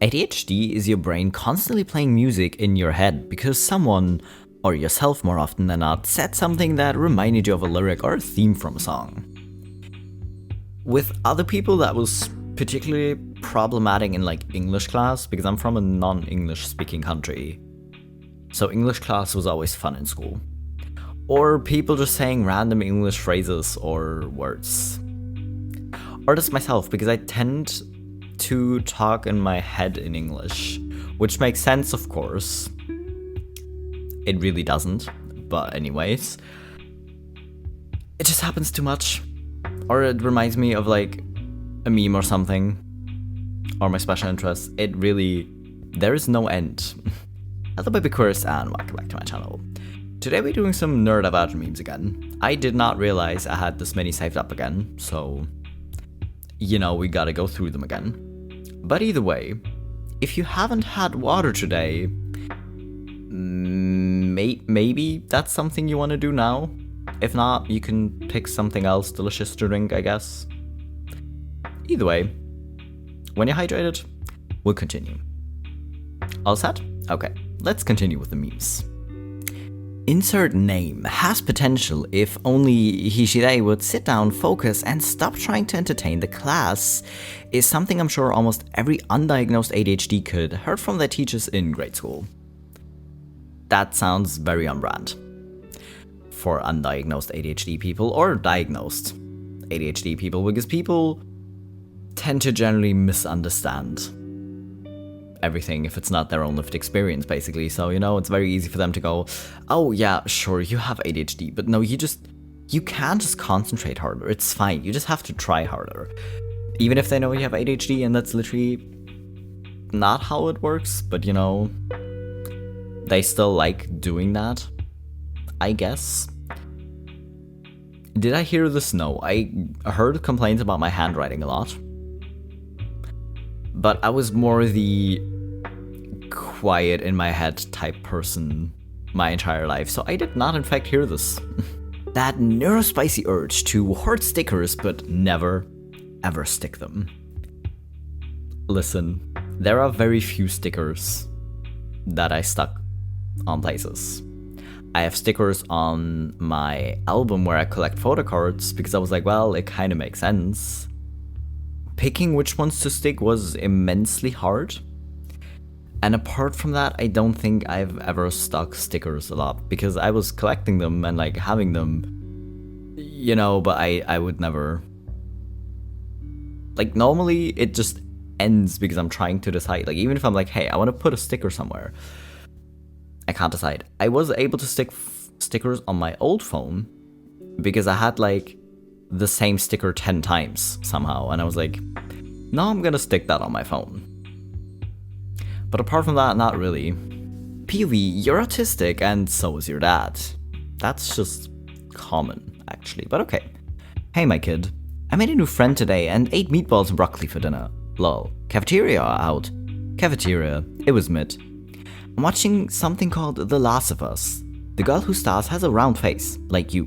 ADHD is your brain constantly playing music in your head because someone, or yourself more often than not, said something that reminded you of a lyric or a theme from a song. With other people, that was particularly problematic in English class, because I'm from a non-English speaking country. So English class was always fun in school. Or people just saying random English phrases or words. Or just myself, because I tend to talk in my head in English, which makes sense, of course. It really doesn't, but anyways. It just happens too much. Or it reminds me of a meme or something. Or my special interest. There is no end. Hello BabyQueers and welcome back to my channel. Today we're doing some Neurodivergent memes again. I did not realize I had this many saved up again, so we gotta go through them again. But either way, if you haven't had water today, maybe that's something you want to do now. If not, you can pick something else delicious to drink, I guess. Either way, when you're hydrated, we'll continue. All set? Okay, let's continue with the memes. Insert name has potential if only he, she, they would sit down, focus, and stop trying to entertain the class, is something I'm sure almost every undiagnosed ADHD kid heard from their teachers in grade school. That sounds very on brand for undiagnosed ADHD people or diagnosed ADHD people, because people tend to generally misunderstand everything if it's not their own lived experience, basically. So, it's very easy for them to go, oh yeah, sure, you have ADHD, but no, you can't just concentrate harder. It's fine. You just have to try harder. Even if they know you have ADHD, and that's literally not how it works, but they still like doing that, I guess. Did I hear this? No. I heard complaints about my handwriting a lot. But I was more the quiet in my head type person my entire life, so I did not in fact hear this. That neurospicy urge to hoard stickers but never, ever stick them. Listen, there are very few stickers that I stuck on places. I have stickers on my album where I collect photo cards because I was like, well, it kind of makes sense. Picking which ones to stick was immensely hard. And apart from that, I don't think I've ever stuck stickers a lot because I was collecting them and having them, but I would never. Normally it just ends because I'm trying to decide. Even if I'm hey, I want to put a sticker somewhere, I can't decide. I was able to stick stickers on my old phone because I had the same sticker 10 times somehow, and I was like, no, I'm gonna stick that on my phone. But apart from that, not really. POV, you're autistic and so is your dad. That's just common, actually, but okay. Hey my kid, I made a new friend today and ate meatballs and broccoli for dinner. Lol. Cafeteria or out? Cafeteria. It was mid. I'm watching something called The Last of Us. The girl who stars has a round face, like you.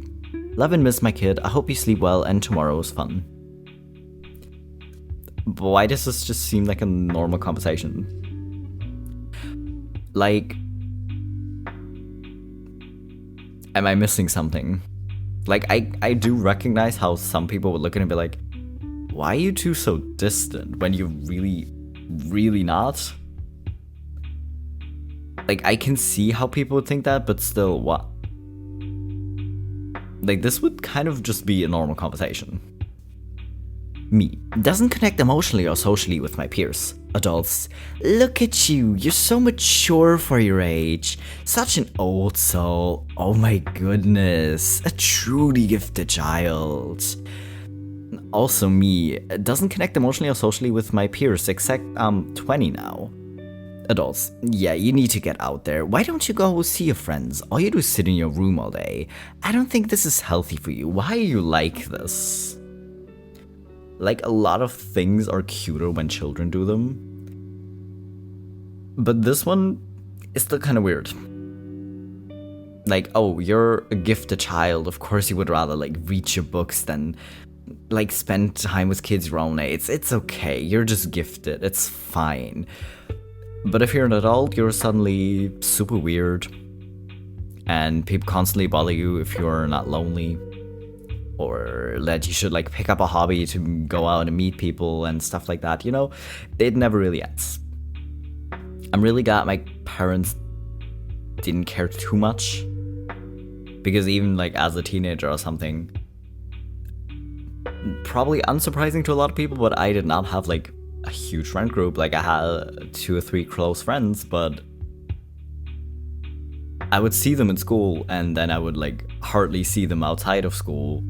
Love and miss my kid, I hope you sleep well and tomorrow is fun. But why does this just seem like a normal conversation? Am I missing something? I do recognize how some people would look at it and be like, why are you two so distant when you're really, really not? I can see how people would think that, but still, what? This would kind of just be a normal conversation. Me. Doesn't connect emotionally or socially with my peers. Adults. Look at you, you're so mature for your age. Such an old soul. Oh my goodness. A truly gifted child. Also me. Doesn't connect emotionally or socially with my peers, except I'm 20 now. Adults. Yeah, you need to get out there. Why don't you go see your friends? All you do is sit in your room all day. I don't think this is healthy for you. Why are you like this? A lot of things are cuter when children do them. But this one is still kind of weird. Oh, you're a gifted child. Of course you would rather read your books than like spend time with kids your own age. It's okay. You're just gifted. It's fine. But if you're an adult, you're suddenly super weird. And people constantly bother you if you're not lonely. Or that you should like pick up a hobby to go out and meet people and stuff like that. You know, it never really ends. I'm really glad my parents didn't care too much. Because even like as a teenager or something, probably unsurprising to a lot of people, but I did not have like a huge friend group. Like I had 2 or 3 close friends, but I would see them in school and then I would like hardly see them outside of school.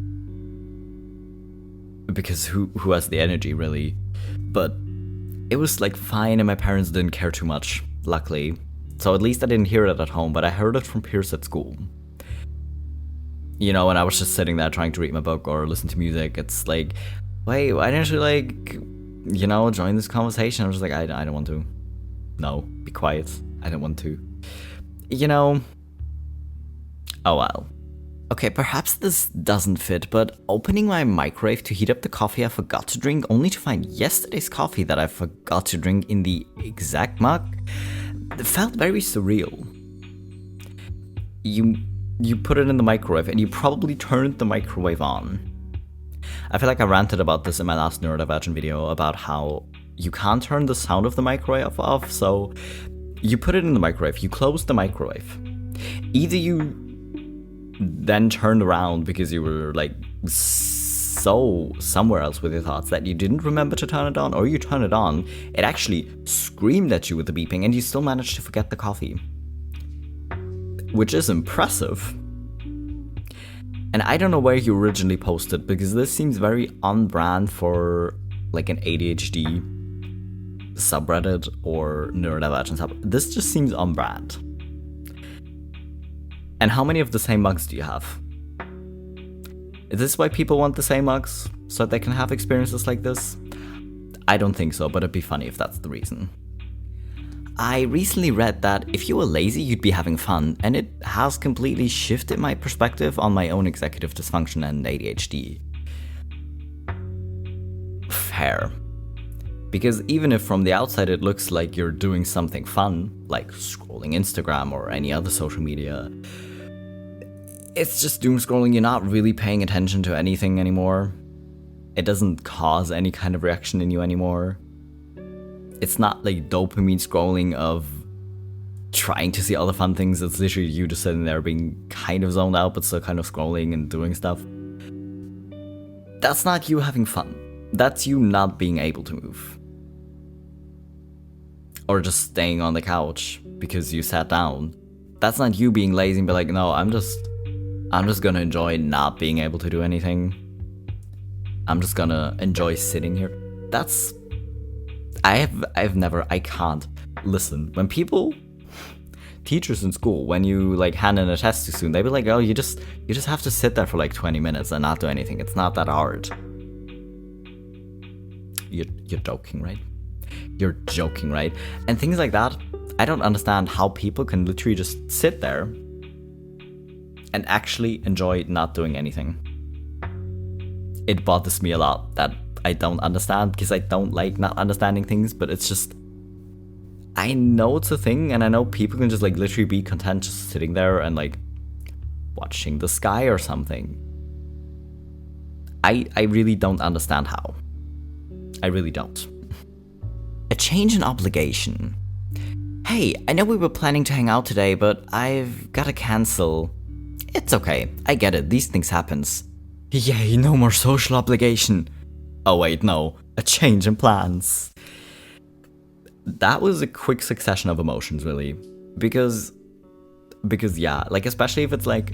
Because who has the energy really? But it was like fine and my parents didn't care too much, luckily. So at least I didn't hear it at home, but I heard it from peers at school. You know, and I was just sitting there trying to read my book or listen to music. It's like, wait, why didn't you like, you know, join this conversation? I was just like, I don't want to. No, be quiet. I don't want to. You know, oh well. Okay, perhaps this doesn't fit, but opening my microwave to heat up the coffee I forgot to drink, only to find yesterday's coffee that I forgot to drink in the exact mug, it felt very surreal. You put it in the microwave and you probably turned the microwave on. I feel like I ranted about this in my last Neurodivergent video about how you can't turn the sound of the microwave off, so you put it in the microwave, you close the microwave. Either you then turned around because you were like so somewhere else with your thoughts that you didn't remember to turn it on, or you turn it on, it actually screamed at you with the beeping and you still managed to forget the coffee. Which is impressive. And I don't know where you originally posted, because this seems very on brand for like an ADHD subreddit or neurodivergent subreddit. This just seems on brand. And how many of the same mugs do you have? Is this why people want the same mugs? So that they can have experiences like this? I don't think so, but it'd be funny if that's the reason. I recently read that if you were lazy, you'd be having fun, and it has completely shifted my perspective on my own executive dysfunction and ADHD. Fair. Because even if from the outside it looks like you're doing something fun, like scrolling Instagram or any other social media, it's just doom scrolling. You're not really paying attention to anything anymore. It doesn't cause any kind of reaction in you anymore. It's not like dopamine scrolling of trying to see other fun things. It's literally you just sitting there being kind of zoned out but still kind of scrolling and doing stuff. That's not you having fun. That's you not being able to move. Or just staying on the couch because you sat down. That's not you being lazy and be like, no, I'm just gonna enjoy not being able to do anything. I'm just gonna enjoy sitting here. I can't listen. When teachers in school, when you like hand in a test too soon, they be like, oh, you just have to sit there for like 20 minutes and not do anything. It's not that hard. You're joking, right? You're joking, right? And things like that, I don't understand how people can literally just sit there and actually enjoy not doing anything. It bothers me a lot that I don't understand, because I don't like not understanding things, but it's just, I know it's a thing, and I know people can just like literally be content just sitting there and like watching the sky or something. I really don't understand how. I really don't. A change in obligation. Hey, I know we were planning to hang out today, but I've gotta cancel. It's okay, I get it, these things happens. Yay, no more social obligation. Oh wait, no, a change in plans. That was a quick succession of emotions, really. Because yeah, like especially if it's like,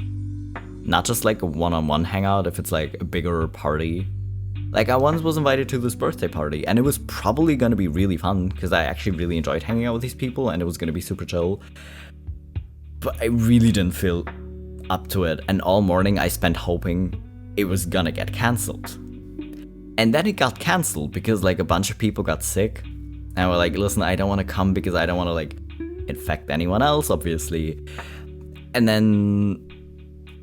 not just like a one-on-one hangout, if it's like a bigger party. Like I once was invited to this birthday party, and it was probably gonna be really fun, because I actually really enjoyed hanging out with these people, and it was gonna be super chill. But I really didn't feel up to it, and all morning I spent hoping it was gonna get cancelled. And then it got cancelled because like a bunch of people got sick, and were like, listen, I don't want to come because I don't want to like infect anyone else, obviously. And then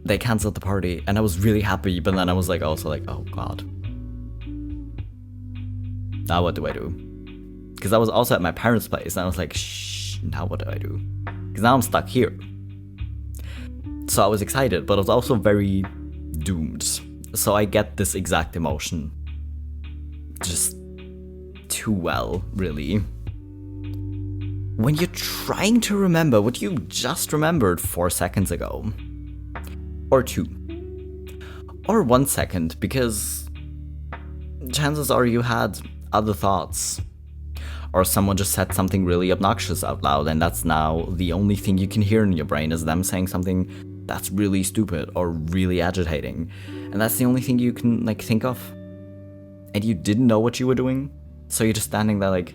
they cancelled the party, and I was really happy, but then I was like also like, oh god, now what do I do? Because I was also at my parents' place, and I was like, shh, now what do I do? Because now I'm stuck here. So I was excited, but I was also very doomed. So I get this exact emotion just too well, really. When you're trying to remember what you just remembered 4 seconds ago, or 2, or 1 second, because chances are you had other thoughts, or someone just said something really obnoxious out loud, and that's now the only thing you can hear in your brain is them saying something that's really stupid or really agitating, and that's the only thing you can like think of, and you didn't know what you were doing, so you're just standing there like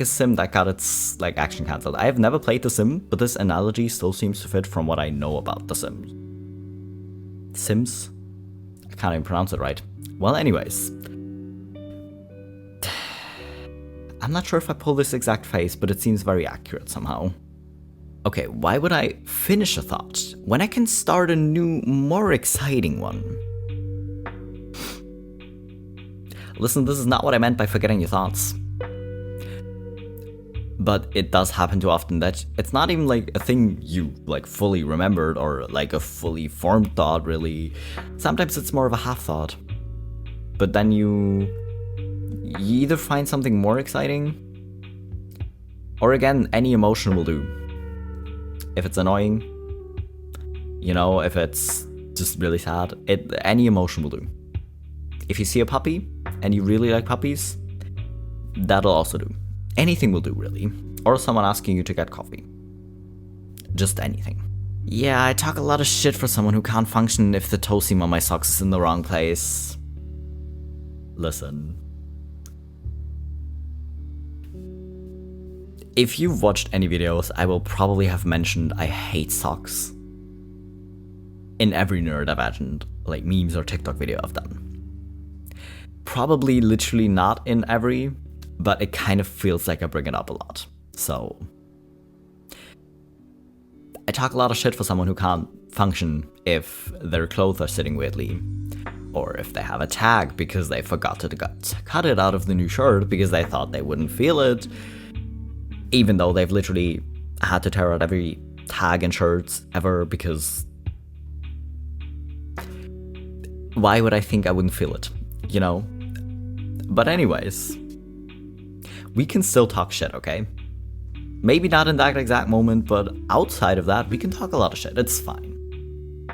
a sim that got its like action cancelled. I have never played The Sim, but this analogy still seems to fit from what I know about The Sims. Sims? I can't even pronounce it right. Well, anyways. I'm not sure if I pull this exact face, but it seems very accurate somehow. Okay, why would I finish a thought when I can start a new, more exciting one? Listen, this is not what I meant by forgetting your thoughts. But it does happen too often that it's not even like a thing you like fully remembered or like a fully formed thought, really. Sometimes it's more of a half thought. But then you either find something more exciting, or again, any emotion will do. If it's annoying, you know, if it's just really sad, any emotion will do. If you see a puppy and you really like puppies, that'll also do. Anything will do, really. Or someone asking you to get coffee. Just anything. Yeah, I talk a lot of shit for someone who can't function if the toe seam on my socks is in the wrong place. Listen. If you've watched any videos, I will probably have mentioned I hate socks. In every Neurodivergent, like memes or TikTok video I've done. Probably literally not in every, but it kind of feels like I bring it up a lot. So I talk a lot of shit for someone who can't function if their clothes are sitting weirdly, or if they have a tag because they forgot to cut it out of the new shirt because they thought they wouldn't feel it, even though they've literally had to tear out every tag in shirts ever because why would I think I wouldn't feel it, you know? But anyways, we can still talk shit, okay? Maybe not in that exact moment, but outside of that, we can talk a lot of shit. It's fine.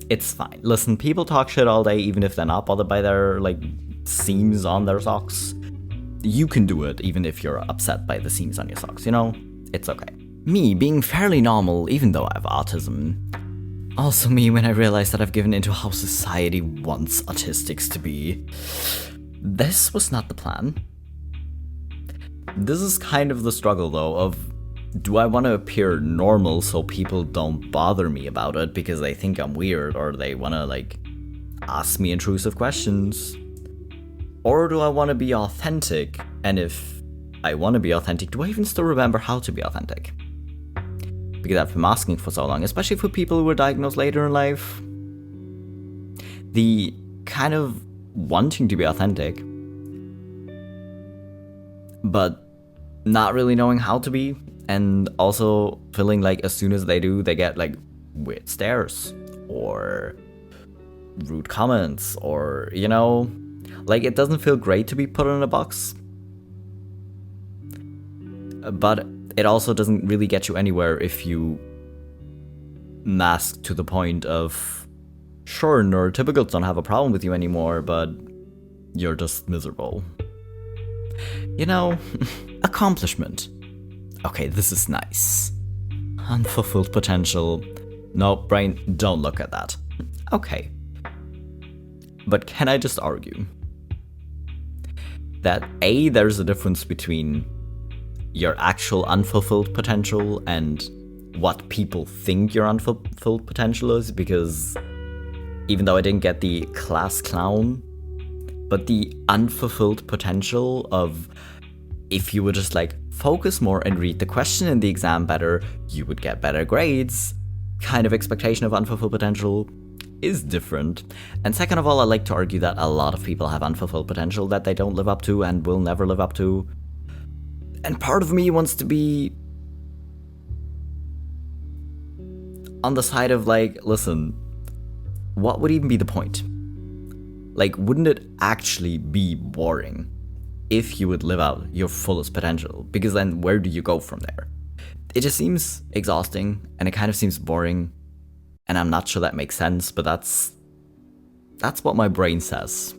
It's fine. Listen, people talk shit all day, even if they're not bothered by their, like, seams on their socks. You can do it, even if you're upset by the seams on your socks, you know? It's okay. Me being fairly normal, even though I have autism. Also me when I realized that I've given into how society wants autistics to be. This was not the plan. This is kind of the struggle, though, of do I want to appear normal so people don't bother me about it because they think I'm weird or they want to, like, ask me intrusive questions? Or do I want to be authentic? And if I want to be authentic, do I even still remember how to be authentic? Because I've been asking for so long, especially for people who were diagnosed later in life. The kind of wanting to be authentic, but not really knowing how to be, and also feeling like as soon as they do, they get like weird stares or rude comments, or, you know, like it doesn't feel great to be put in a box, but it also doesn't really get you anywhere if you mask to the point of, sure, neurotypicals don't have a problem with you anymore, but you're just miserable. You know, accomplishment. Okay, this is nice. Unfulfilled potential. No, brain, don't look at that. Okay. But can I just argue that A, there's a difference between your actual unfulfilled potential and what people think your unfulfilled potential is, because even though I didn't get the class clown, but the unfulfilled potential of if you would just like focus more and read the question in the exam better, you would get better grades kind of expectation of unfulfilled potential. is different. And second of all, I like to argue that a lot of people have unfulfilled potential that they don't live up to and will never live up to. And part of me wants to be on the side of like, listen, what would even be the point? Like, wouldn't it actually be boring if you would live out your fullest potential? Because then where do you go from there? It just seems exhausting and it kind of seems boring. And I'm not sure that makes sense, but that's what my brain says.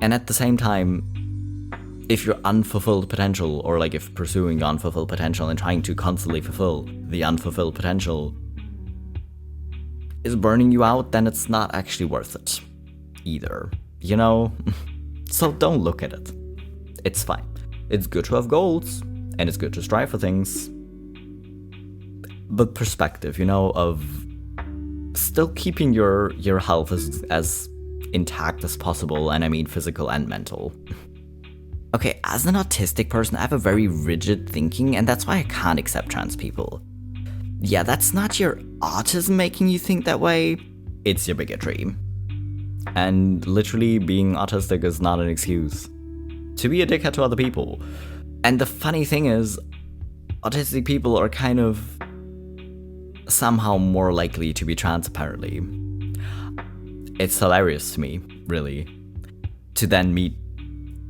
And at the same time, if your unfulfilled potential, or like if pursuing your unfulfilled potential and trying to constantly fulfill the unfulfilled potential is burning you out, then it's not actually worth it either, you know? So don't look at it. It's fine. It's good to have goals, and it's good to strive for things. But perspective, you know, of still keeping your health as intact as possible, and I mean physical and mental. Okay, as an autistic person, I have a very rigid thinking, and that's why I can't accept trans people. Yeah, that's not your autism making you think that way, it's your bigotry. And literally, being autistic is not an excuse to be a dickhead to other people. And the funny thing is, autistic people are kind of somehow more likely to be trans, apparently. It's hilarious to me, really, to then meet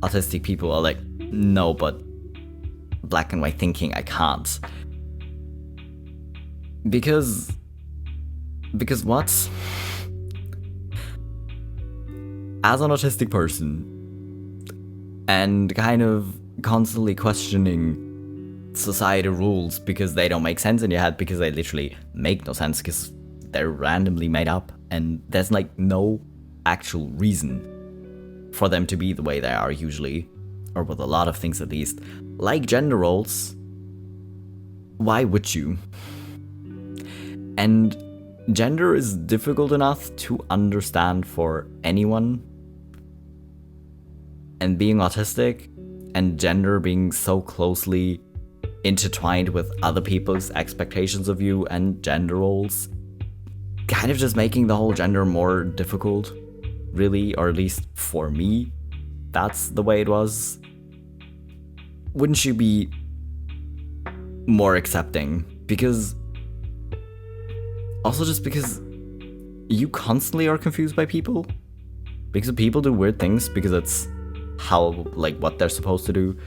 autistic people who are like, no, but black and white thinking, I can't. Because what? As an autistic person, and kind of constantly questioning societal rules because they don't make sense in your head, because they literally make no sense because they're randomly made up and there's like no actual reason for them to be the way they are usually, or with a lot of things at least, like gender roles. Why would you? And gender is difficult enough to understand for anyone, and being autistic and gender being so closely intertwined with other people's expectations of you and gender roles, kind of just making the whole gender more difficult, really, or at least for me, that's the way it was. Wouldn't you be more accepting? Because also just because you constantly are confused by people, because people do weird things because it's how, like, what they're supposed to do.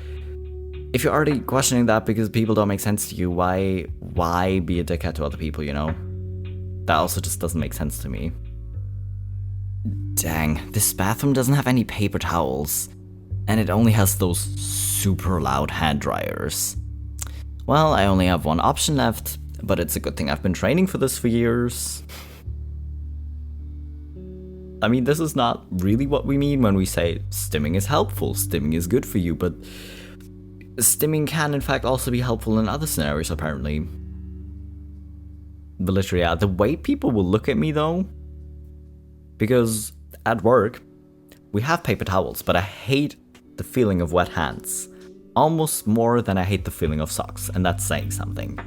If you're already questioning that because people don't make sense to you, why be a dickhead to other people, you know? That also just doesn't make sense to me. Dang, this bathroom doesn't have any paper towels, and it only has those super loud hand dryers. Well, I only have one option left, but it's a good thing I've been training for this for years. I mean, this is not really what we mean when we say stimming is helpful, stimming is good for you, but stimming can in fact also be helpful in other scenarios, apparently. But literally, yeah, the way people will look at me though, because at work, we have paper towels, but I hate the feeling of wet hands. Almost more than I hate the feeling of socks, and that's saying something.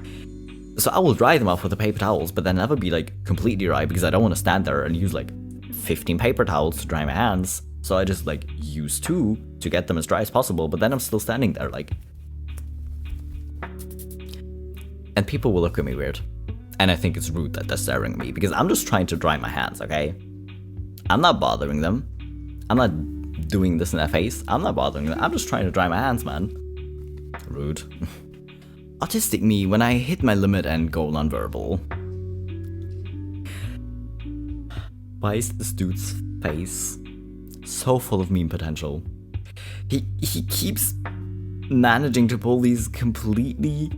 So I will dry them off with the paper towels, but then never be like completely dry because I don't want to stand there and use like 15 paper towels to dry my hands. So I just like use 2 to get them as dry as possible, but then I'm still standing there like... And people will look at me weird. And I think it's rude that they're staring at me because I'm just trying to dry my hands, okay? I'm not bothering them. I'm not doing this in their face. I'm not bothering them. I'm just trying to dry my hands, man. Rude. Autistic me when I hit my limit and go nonverbal. Why is this dude's face so full of meme potential? He keeps managing to pull these completely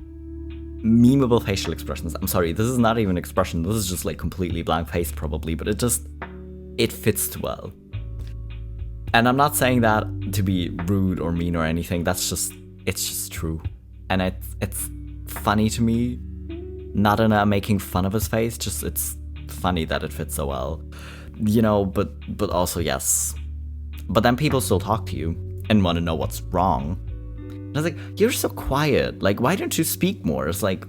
memeable facial expressions. I'm sorry, this is not even an expression. This is just like completely blank face probably, but it fits too well. And I'm not saying that to be rude or mean or anything. It's just true. And it's funny to me, not in a making fun of his face, just it's funny that it fits so well. You know, but also yes. But then people still talk to you and want to know what's wrong. And I was like, you're so quiet. Like, why don't you speak more? It's like,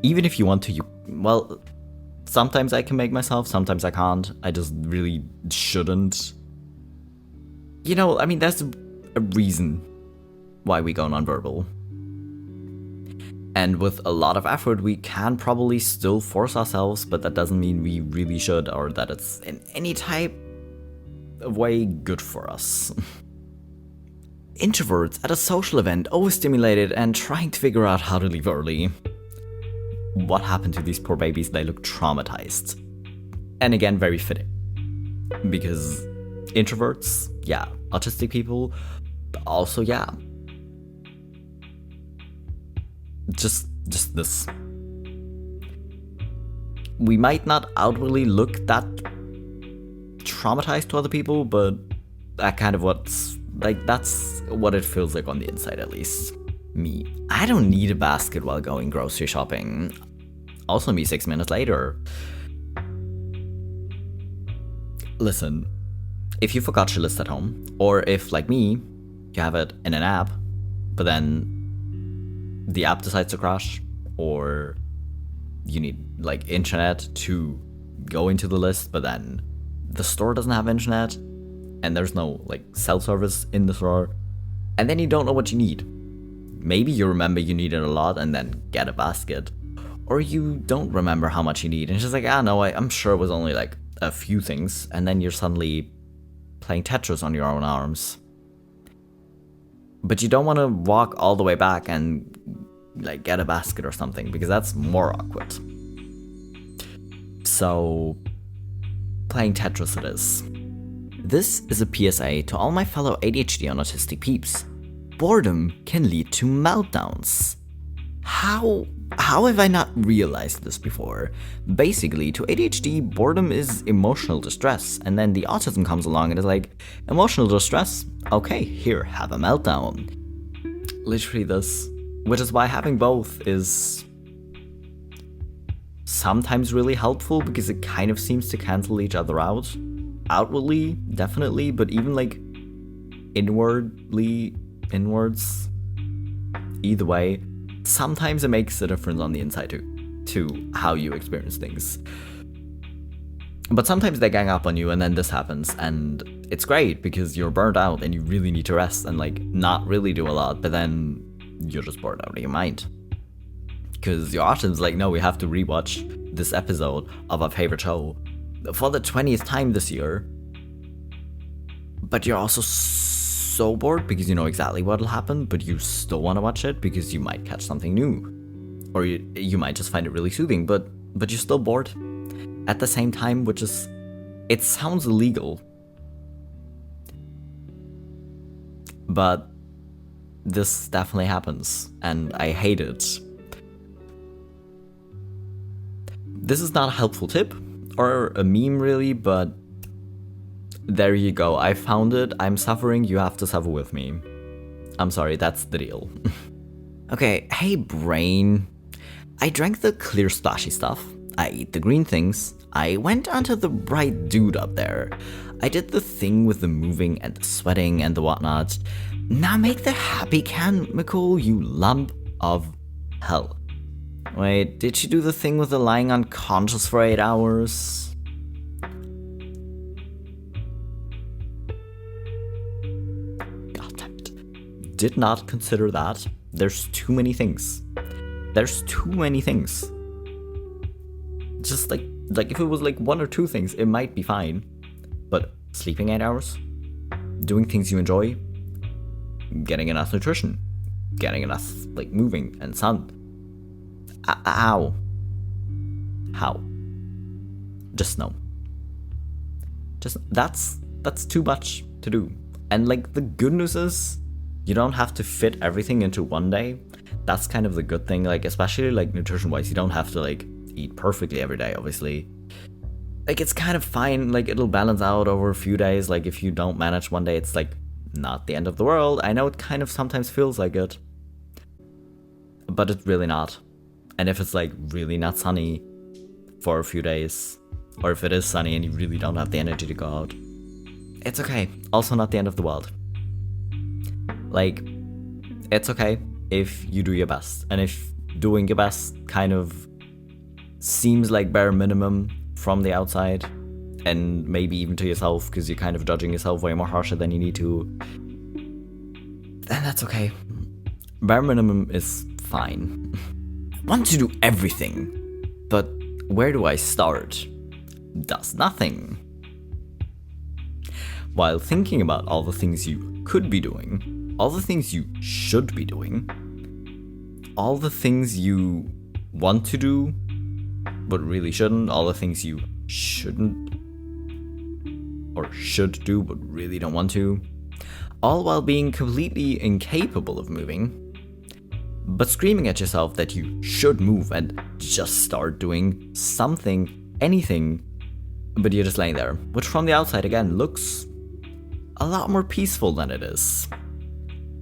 Even if you want to, well, sometimes I can make myself, sometimes I can't. I just really shouldn't. You know, I mean, there's a reason why we go nonverbal. And with a lot of effort, we can probably still force ourselves, but that doesn't mean we really should, or that it's in any type of way good for us. Introverts at a social event, overstimulated and trying to figure out how to leave early. What happened to these poor babies? They look traumatized. And again, very fitting. Because introverts, yeah. Autistic people, also, yeah. Just this. We might not outwardly look that traumatized to other people, but that's what it feels like on the inside, at least. Me, I don't need a basket while going grocery shopping. Also me 6 minutes later. Listen, if you forgot your list at home, or if, like me, you have it in an app, but then the app decides to crash, or you need like internet to go into the list, but then the store doesn't have internet, and there's no like self-service in the store, and then you don't know what you need. Maybe you remember you need it a lot and then get a basket, or you don't remember how much you need, and it's just like, no, I'm sure it was only like a few things, and then you're suddenly playing Tetris on your own arms. But you don't want to walk all the way back and like get a basket or something, because that's more awkward. So, playing Tetris it is. This is a PSA to all my fellow ADHD and autistic peeps. Boredom can lead to meltdowns. How have I not realized this before? Basically, to ADHD, boredom is emotional distress, and then the autism comes along and is like, emotional distress? Okay, here, have a meltdown. Literally this. Which is why having both is sometimes really helpful, because it kind of seems to cancel each other out. Outwardly, definitely, but even like inwards, either way, sometimes it makes a difference on the inside too, to how you experience things. But sometimes they gang up on you, and then this happens, and it's great because you're burnt out and you really need to rest and like not really do a lot, but then you're just bored out of your mind. Because your autism's like, no, we have to rewatch this episode of our favorite show for the 20th time this year. But you're also so bored because you know exactly what'll happen, but you still want to watch it because you might catch something new. Or you might just find it really soothing, but you're still bored at the same time, which is, it sounds illegal. But this definitely happens, and I hate it. This is not a helpful tip, or a meme really, but there you go, I found it, I'm suffering, you have to suffer with me. I'm sorry, that's the deal. Okay, hey brain. I drank the clear splashy stuff, I ate the green things, I went onto the right dude up there, I did the thing with the moving and the sweating and the whatnot. Now make the happy chemical, you lump of hell. Wait, did she do the thing with the lying unconscious for 8 hours? God damn it. Did not consider that. There's too many things. There's too many things. Just like if it was like 1 or 2 things, it might be fine. But sleeping 8 hours, doing things you enjoy, getting enough nutrition, getting enough like moving and sun. How? Just no. Just that's too much to do. And like the good news is, you don't have to fit everything into one day. That's kind of the good thing. Like especially like nutrition wise, you don't have to like eat perfectly every day. Obviously, like it's kind of fine. Like it'll balance out over a few days. Like if you don't manage one day, it's like not the end of the world. I know it kind of sometimes feels like it, but it's really not. And if it's like really not sunny for a few days, or if it is sunny and you really don't have the energy to go out, it's okay. Also not the end of the world. Like, it's okay if you do your best. And if doing your best kind of seems like bare minimum from the outside, and maybe even to yourself, because you're kind of judging yourself way more harsher than you need to, then that's okay. Bare minimum is fine. I want to do everything, but where do I start? Does nothing. While thinking about all the things you could be doing, all the things you should be doing, all the things you want to do but really shouldn't, all the things you shouldn't or should do but really don't want to, all while being completely incapable of moving, but screaming at yourself that you should move and just start doing something, anything, but you're just laying there, which from the outside again looks a lot more peaceful than it is.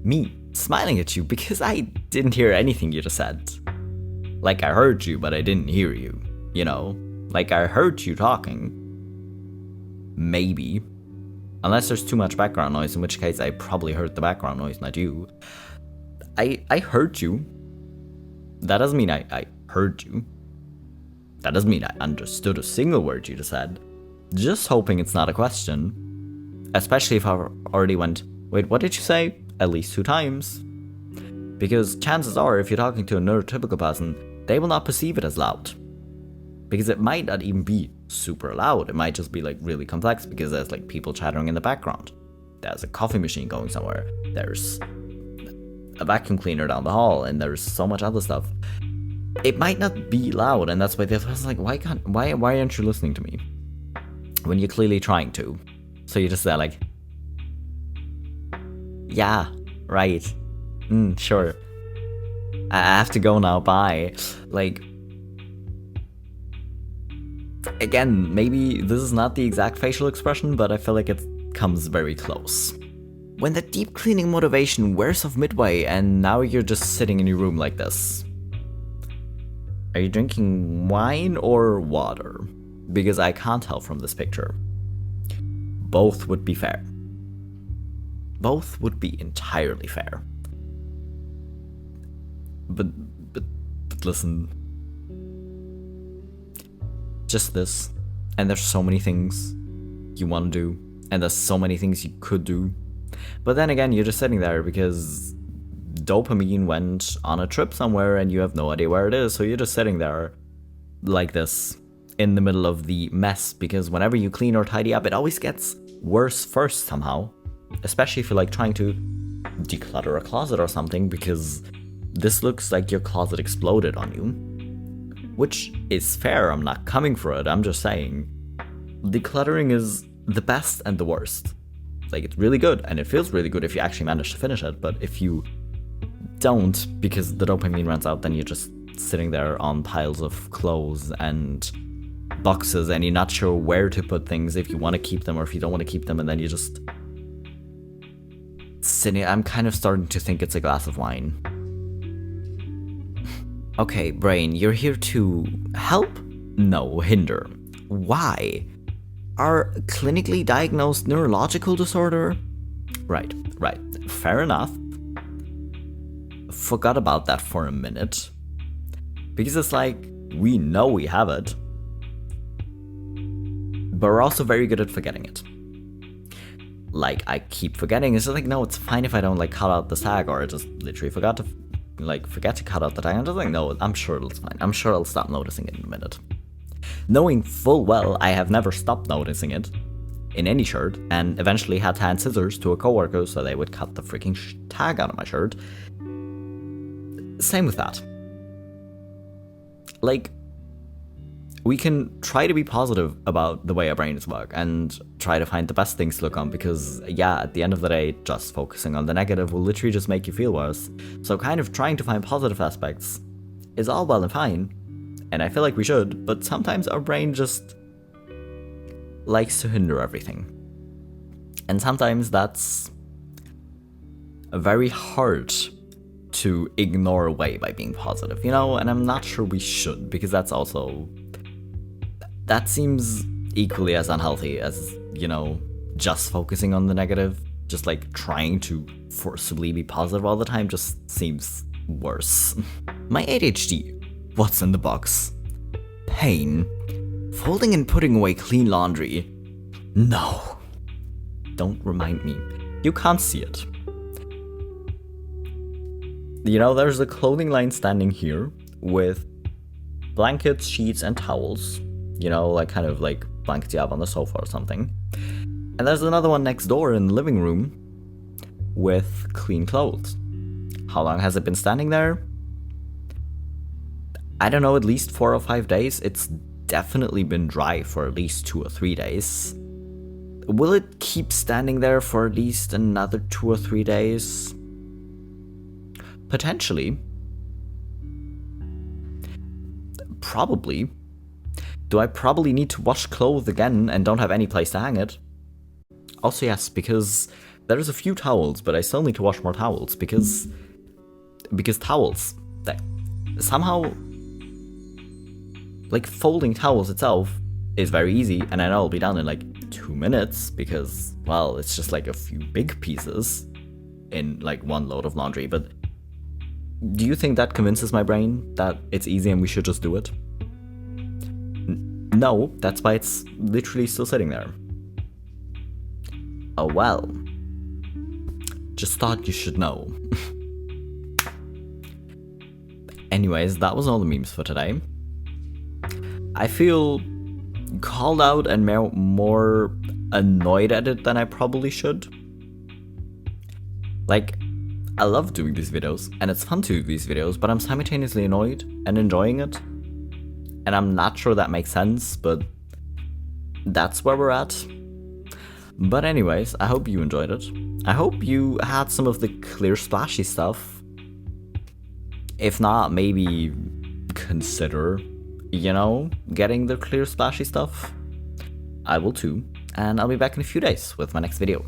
Me smiling at you because I didn't hear anything you just said. Like I heard you, but I didn't hear you, you know? Like I heard you talking. Maybe. Unless there's too much background noise, in which case I probably heard the background noise, not you. I heard you. That doesn't mean I heard you. That doesn't mean I understood a single word you just said. Just hoping it's not a question. Especially if I already went, wait, what did you say? At least 2 times. Because chances are, if you're talking to a neurotypical person, they will not perceive it as loud. Because it might not even be super loud. It might just be like really complex because there's like people chattering in the background. There's a coffee machine going somewhere. There's a vacuum cleaner down the hall, and there's so much other stuff. It might not be loud, and that's why the other person's like, why aren't you listening to me? When you're clearly trying to. So you're just there like, yeah, right. Sure. I have to go now, bye. Like, again, maybe this is not the exact facial expression, but I feel like it comes very close. When the deep cleaning motivation wears off midway and now you're just sitting in your room like this. Are you drinking wine or water? Because I can't tell from this picture. Both would be fair. Both would be entirely fair. But listen. Just this. And there's so many things you want to do. And there's so many things you could do. But then again, you're just sitting there because dopamine went on a trip somewhere and you have no idea where it is. So you're just sitting there like this in the middle of the mess. Because whenever you clean or tidy up, it always gets worse first somehow. Especially if you're like trying to declutter a closet or something, because this looks like your closet exploded on you. Which is fair, I'm not coming for it, I'm just saying. Decluttering is the best and the worst. Like, it's really good, and it feels really good if you actually manage to finish it, but if you don't, because the dopamine runs out, then you're just sitting there on piles of clothes and boxes, and you're not sure where to put things, if you want to keep them or if you don't want to keep them, and then you just sitting. I'm kind of starting to think it's a glass of wine. Okay, brain, you're here to help? No, hinder. Why? Our clinically diagnosed neurological disorder? Right. Fair enough. Forgot about that for a minute. Because it's like, we know we have it. But we're also very good at forgetting it. Like, I keep forgetting. It's just like, no, it's fine if I don't like cut out the tag, or I just literally forget to cut out the tag. I'm just like, no, I'm sure it's fine. I'm sure I'll stop noticing it in a minute. Knowing full well I have never stopped noticing it in any shirt, and eventually had to hand scissors to a coworker so they would cut the freaking tag out of my shirt. Same with that. Like, we can try to be positive about the way our brains work and try to find the best things to look on, because yeah, at the end of the day, just focusing on the negative will literally just make you feel worse. So kind of trying to find positive aspects is all well and fine, and I feel like we should, but sometimes our brain just likes to hinder everything. And sometimes that's very hard to ignore away by being positive, you know? And I'm not sure we should, because that seems equally as unhealthy as, you know, just focusing on the negative. Just like trying to forcibly be positive all the time just seems worse. My ADHD, what's in the box? pain. Folding and putting away clean laundry. No. Don't remind me. You can't see it. You know, there's a clothing line standing here with blankets, sheets, and towels. You know, like kind of like blankets you have on the sofa or something. And there's another one next door in the living room with clean clothes. How long has it been standing there? I don't know, at least 4 or 5 days. It's definitely been dry for at least 2 or 3 days. Will it keep standing there for at least another 2 or 3 days? Potentially. Probably. Do I probably need to wash clothes again and don't have any place to hang it? Also yes, because there's a few towels, but I still need to wash more towels because towels, somehow, like folding towels itself is very easy, and I know it'll be done in like 2 minutes because, well, it's just like a few big pieces in like one load of laundry. But do you think that convinces my brain that it's easy and we should just do it? No, that's why it's literally still sitting there. Oh well. Just thought you should know. Anyways, that was all the memes for today. I feel called out and more annoyed at it than I probably should. Like, I love doing these videos, and it's fun to do these videos, but I'm simultaneously annoyed and enjoying it. And I'm not sure that makes sense, but that's where we're at. But anyways, I hope you enjoyed it. I hope you had some of the clear splashy stuff. If not, maybe consider, you know, getting the clear splashy stuff. I will too, and I'll be back in a few days with my next video.